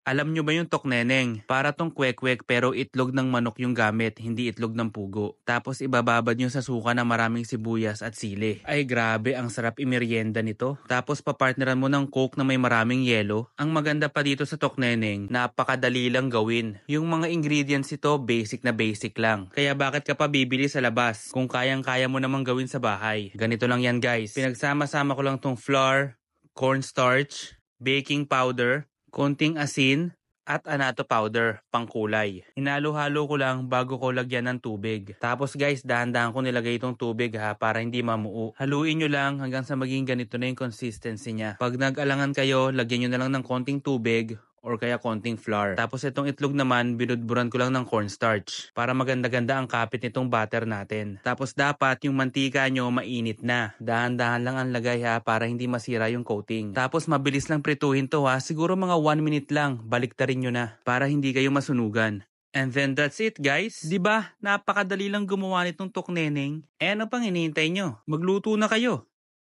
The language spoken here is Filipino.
Alam nyo ba yung tokneneng? Para tong kwek-kwek pero itlog ng manok yung gamit, hindi itlog ng pugo. Tapos ibababad nyo sa suka na maraming sibuyas at sili. Ay grabe, ang sarap imerienda nito. Tapos papartneran mo ng coke na may maraming yelo. Ang maganda pa dito sa tokneneng, napakadali lang gawin. Yung mga ingredients ito, basic na basic lang. Kaya bakit ka pa bibili sa labas kung kayang-kaya mo namang gawin sa bahay? Ganito lang yan guys. Pinagsama-sama ko lang tong flour, cornstarch, baking powder, konting asin, at annatto powder, pangkulay. Hinalo-halo ko lang bago ko lagyan ng tubig. Tapos guys, dahan-dahan ko nilagay itong tubig ha para hindi mamuo. Haluin nyo lang hanggang sa maging ganito na yung consistency niya. Pag nag-alangan kayo, lagyan nyo na lang ng konting tubig or kaya konting flour. Tapos itong itlog naman, binudburan ko lang ng cornstarch para maganda-ganda ang kapit nitong batter natin. Tapos dapat yung mantika nyo mainit na. Dahan-dahan lang ang lagay ha para hindi masira yung coating. Tapos mabilis lang prituhin to ha, siguro mga 1 minute lang. Baliktarin nyo na para hindi kayo masunugan. And then that's it guys. Diba? Napakadali lang gumawa nitong tokneneng. Eh ano pang hinihintay nyo? Magluto na kayo.